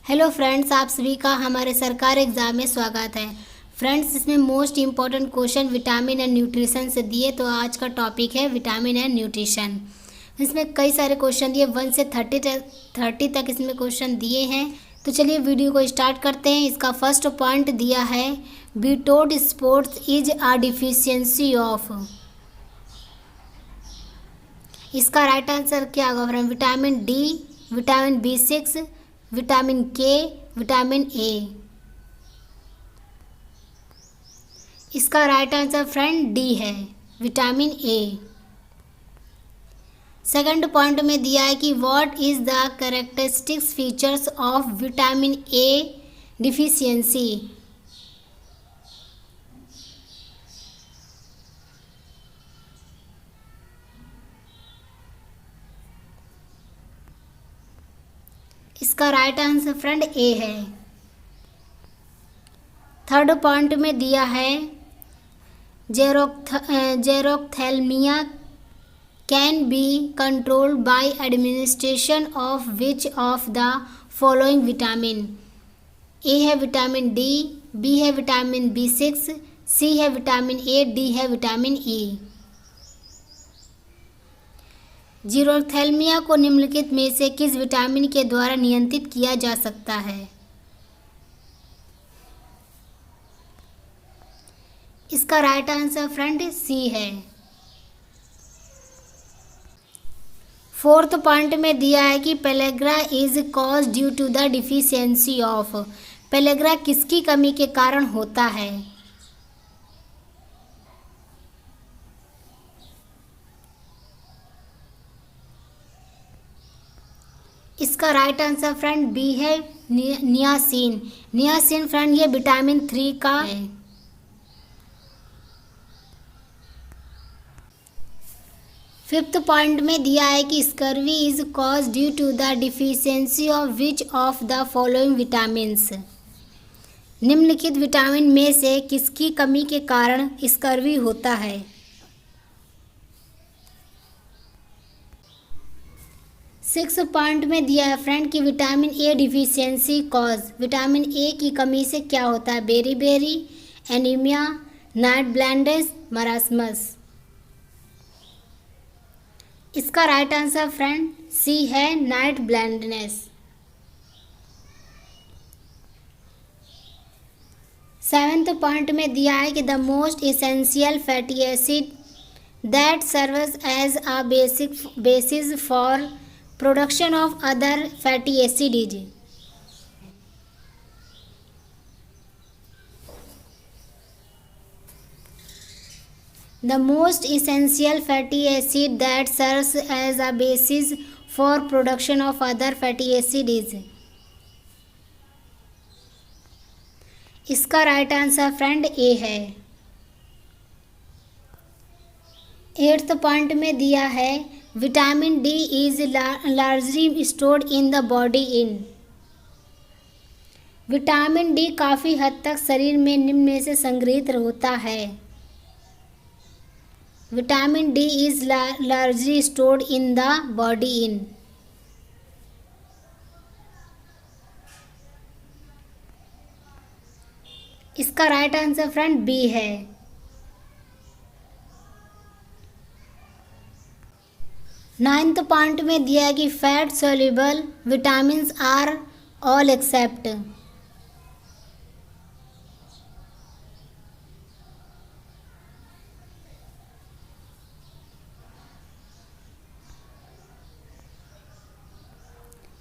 Hello friends, आप सभी का हमारे सरकारी एग्ज़ाम में स्वागत है। फ्रेंड्स, इसमें most important question vitamin and nutrition से दिए। तो आज का टॉपिक है विटामिन एंड न्यूट्रिशन। इसमें कई सारे क्वेश्चन दिए, 1 से 30 तक इसमें क्वेश्चन दिए हैं। तो चलिए वीडियो को स्टार्ट करते हैं। इसका फर्स्ट पॉइंट दिया है, be told sports is a deficiency of. इसका राइट आंसर क्या होगा friend? Vitamin D, vitamin B6, vitamin K, vitamin A. इसका राइट आंसर फ्रेंड डी है, विटामिन ए। सेकंड पॉइंट में दिया है कि what is the characteristics features of vitamin A deficiency. इसका राइट आंसर फ्रेंड ए है। थर्ड पॉइंट में दिया है, xerophthalmia can be controlled by administration of which of the following vitamin. ए है विटामिन डी, बी है विटामिन B6, सी है vitamin ए, D है vitamin E. जीरोथैल्मिया को निम्नलिखित में से किस विटामिन के द्वारा नियंत्रित किया जा सकता है? इसका राइट आंसर फ्रेंड सी है। फोर्थ पॉइंट में दिया है कि pellagra is cause due to the deficiency of. Pellagra किसकी कमी के कारण होता है? इसका राइट आंसर फ्रेंड बी है, नियासिन। नियासिन फ्रेंड ये विटामिन 3 का है। फिफ्थ पॉइंट में दिया है कि scurvy is cause due to the deficiency of which of the following vitamins. निम्नलिखित विटामिन में से किसकी कमी के कारण स्कर्वी होता है? सिक्स पॉइंट में दिया है फ्रेंड कि vitamin A deficiency cause. Vitamin A की कमी से क्या होता है? Beri, anaemia, night blindness, marasmus. इसका राइट आंसर फ्रेंड सी है, नाइट ब्लाइंडनेस। सेवेंथ पॉइंट में दिया है कि the most essential fatty acid that serves as a basis for production of other fatty acid is. The most essential fatty acid that serves as a basis for production of other fatty acid is। इसका right answer friend A है। Eighth point में दिया है, vitamin D is largely stored in the body in. Vitamin D काफ़ी हद तक शरीर में निम्न में से संग्रहित होता है। Vitamin D is largely stored in the body in. इसका राइट आंसर फ्रेंड बी है। नाइन्थ पॉइंट में दिया है कि fat soluble vitamin are all except.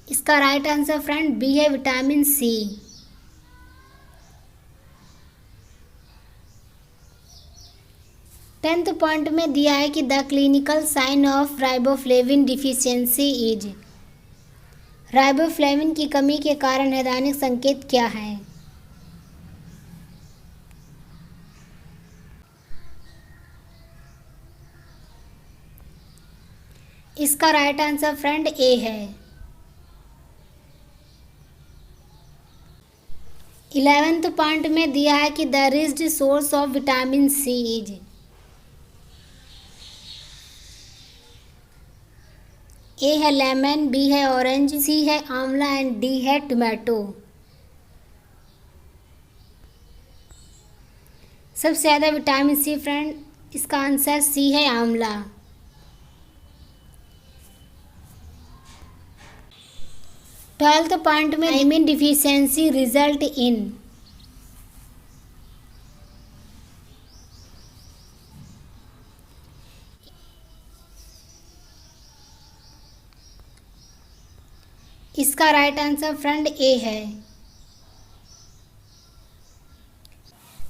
इसका राइट आंसर फ्रेंड बी है, विटामिन सी। टेंथ पॉइंट में दिया है कि the clinical sign of riboflavin deficiency is. Riboflavin की कमी के कारण नैदानिक संकेत क्या है? इसका राइट आंसर फ्रेंड ए है। 11th पॉइंट में दिया है कि the riched source of vitamin C is. A है लेमन, बी है ऑरेंज, सी है आंवला एंड डी है टोमेटो। सबसे ज़्यादा विटामिन सी फ्रेंड, इसका आंसर सी है आंवला। 12th पॉइंट में विटामिन डिफिशियंसी रिजल्ट इन। इसका राइट आंसर फ्रेंड ए है।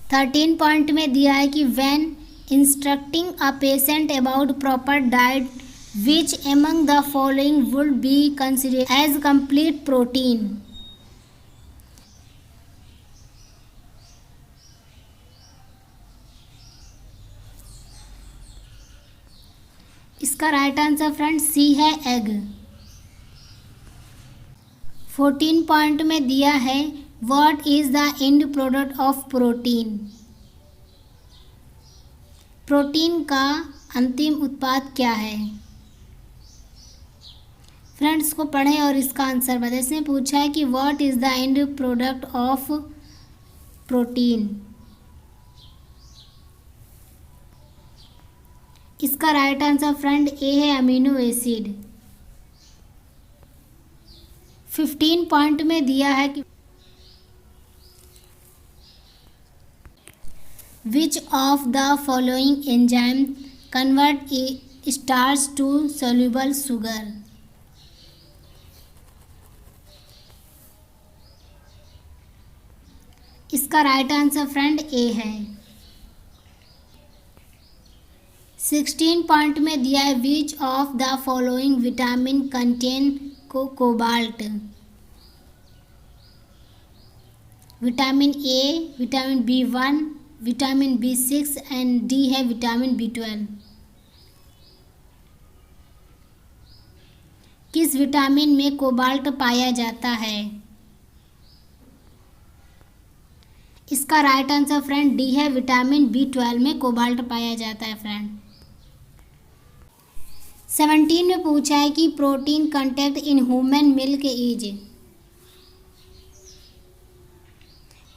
13 पॉइंट में दिया है कि when instructing a patient about proper diet which among the following would be considered as complete protein. इसका राइट आंसर फ्रेंड सी है egg. 14 point में दिया है what is the end product of protein. Protein का अंतिम उत्पाद क्या है। फ्रेंड्स को पढ़ें और इसका आंसर बताएं। इसमें पूछा है कि what is the end product of protein. इसका राइट आंसर फ्रेंड ए है अमीनो एसिड। 15 पॉइंट में दिया है कि which of the following enzyme convert starch to soluble sugar. इसका राइट आंसर फ्रेंड ए है। 16 पॉइंट में दिया है which of the following vitamin contain cobalt. Vitamin A, vitamin B1, vitamin B6 and D है विटामिन B12। किस vitamin में cobalt पाया जाता है। इसका राइट आंसर फ्रेंड डी है विटामिन B12 में कोबाल्ट पाया जाता है फ्रेंड। 17 में पूछा है कि protein content in human milk is.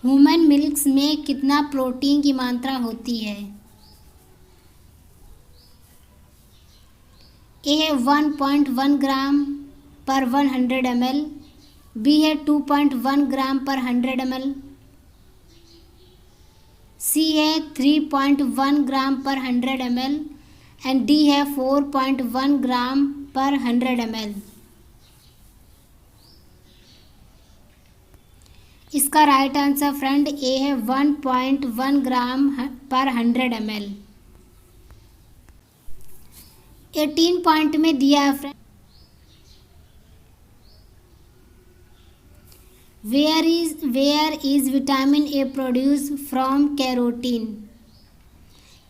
Human milk में कितना प्रोटीन की मात्रा होती है। ए है 1.1 ग्राम पर 100 ml, बी है 2.1 ग्राम पर 100 ml, सी है 3.1 ग्राम पर 100 ml एंड डी है 4.1 ग्राम पर 100 ml। इसका राइट आंसर फ्रेंड ए है 1.1 ग्राम पर 100 ml। 18 पॉइंट में दिया है friend where is vitamin A produce from carotene.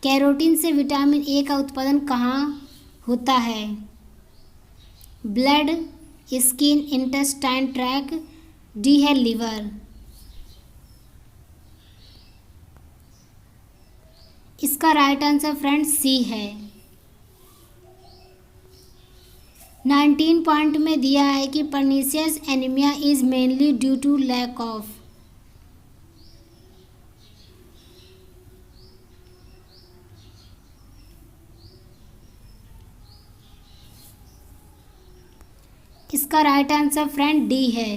Carotene से विटामिन ए का उत्पादन कहाँ होता है। Blood, skin, intestine tract, D है लिवर। इसका राइट आंसर फ्रेंड सी है। 19 पॉइंट में दिया है कि pernicious anaemia is mainly due to lack of. इसका राइट आंसर फ्रेंड डी है।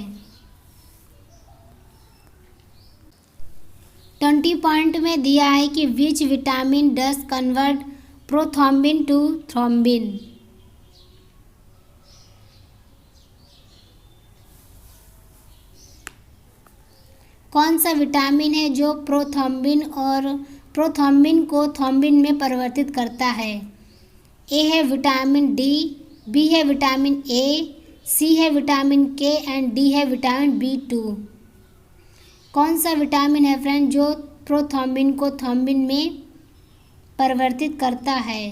20 पॉइंट में दिया है कि which vitamin does convert prothrombin to thrombin. कौन सा विटामिन है जो प्रोथ्रोम्बिन को थ्रोम्बिन में परिवर्तित करता है। ए है विटामिन डी, बी है विटामिन ए, सी है विटामिन के एंड डी है विटामिन B2। कौन सा विटामिन है फ्रेंड जो प्रोथ्रोम्बिन को थ्रोम्बिन में परिवर्तित करता है।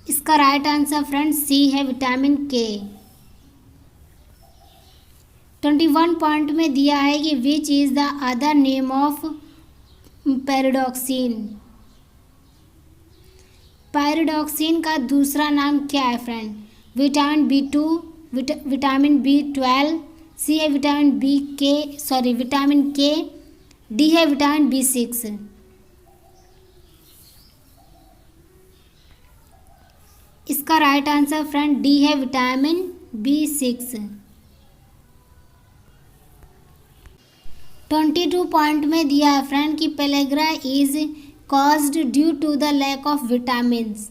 इसका राइट आंसर फ्रेंड सी है विटामिन के। 21 पॉइंट में दिया है कि which is the other name of paradoxin. Pyridoxine का दूसरा नाम क्या है friend? Vitamin B2, vitamin B12, सी है विटामिन के, डी है विटामिन B6। इसका राइट आंसर फ्रेंड डी है विटामिन B6। 22 पॉइंट में दिया है फ्रेंड कि pellagra is caused due to the lack of vitamins.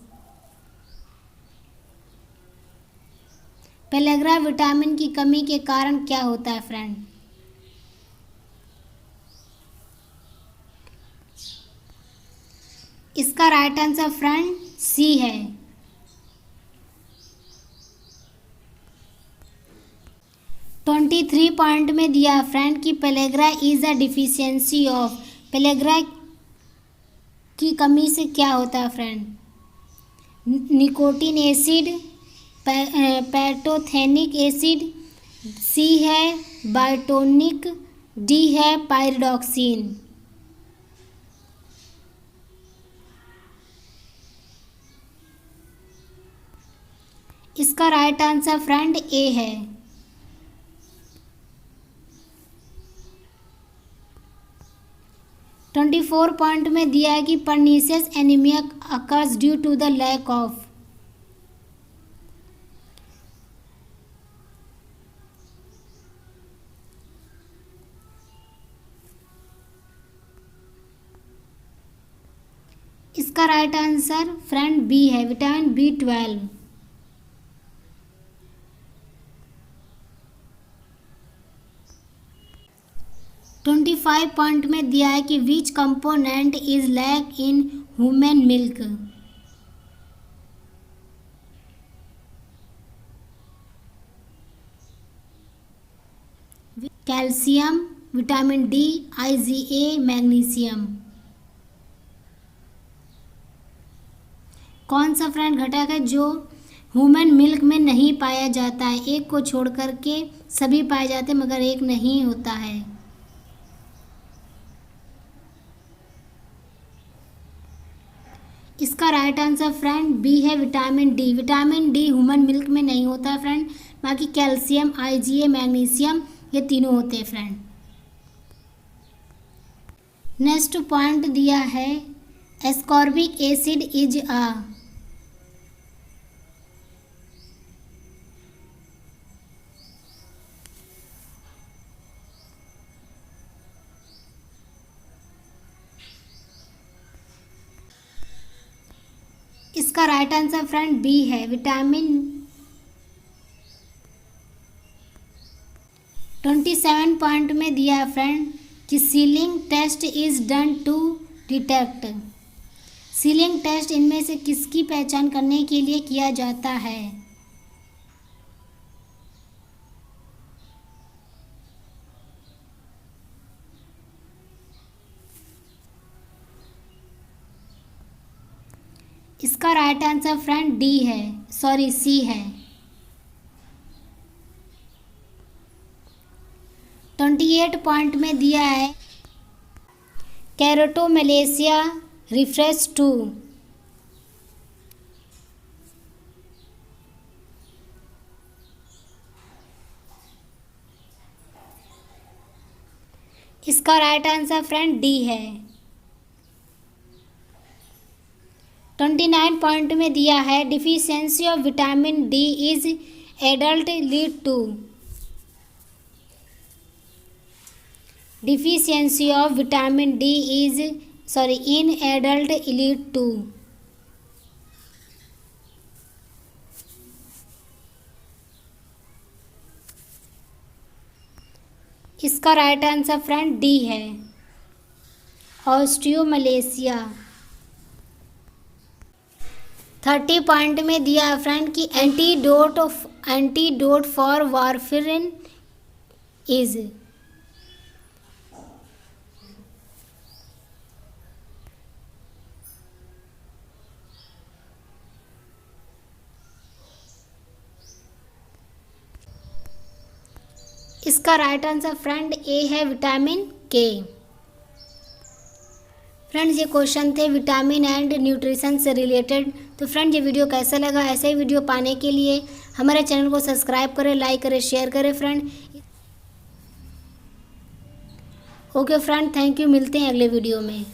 Pellagra vitamin की कमी के कारण क्या होता है फ्रेंड? इसका राइट आंसर फ्रेंड सी है। 23 पॉइंट में दिया फ्रेंड कि pellagra is a deficiency of. Pellagra की कमी से क्या होता है friend? Nicotine acid, pantothenic acid, C है बायोटोनिक, डी है पायरिडॉक्सिन। इसका राइट आंसर फ्रेंड ए है। 24 पॉइंट में दिया है कि pernicious anaemia occurs due to the lack of. इसका राइट आंसर फ्रेंड बी है विटामिन B12। 25 पॉइंट में दिया है कि which component is lack in human milk. Calcium, vitamin D, IgA, magnesium. कौन सा फ्रेंड घटक है जो ह्यूमन मिल्क में नहीं पाया जाता है? एक को छोड़ करके सभी पाए जाते हैं मगर एक नहीं होता है। इसका राइट आंसर फ्रेंड बी है vitamin D. Vitamin D human milk में नहीं होता है फ्रेंड, बाकी कैल्शियम, IgA, मैग्नीशियम ये तीनों होते हैं फ्रेंड। नेक्स्ट पॉइंट दिया है एस्कॉर्बिक एसिड इज अ। इसका राइट आंसर फ्रेंड बी है विटामिन। 27 पॉइंट में दिया है फ्रेंड कि Schilling test is done to detect. Schilling test इनमें से किसकी पहचान करने के लिए किया जाता है? इसका राइट आंसर फ्रेंड डी है, सॉरी सी है। 28 पॉइंट में दिया है कैरोटोमलेशिया रिफ्रेस टू। इसका राइट आंसर फ्रेंड डी है। 29 पॉइंट में दिया है deficiency of vitamin D is adult lead to. Deficiency of vitamin D is in adult lead to. इसका राइट आंसर फ्रेंड डी है ऑस्टियोमलेशिया। 30 पॉइंट में दिया है फ्रेंड कि एंटीडोट फॉर वारफेरिन इज। इसका राइट आंसर फ्रेंड ए है vitamin के। Friends ये क्वेश्चन थे विटामिन एंड न्यूट्रिशन से रिलेटेड। तो फ्रेंड ये वीडियो कैसा लगा, ऐसे ही वीडियो पाने के लिए हमारे चैनल को सब्सक्राइब करें, लाइक करें, शेयर करें friend. Okay friend, thank you, मिलते हैं अगले वीडियो में।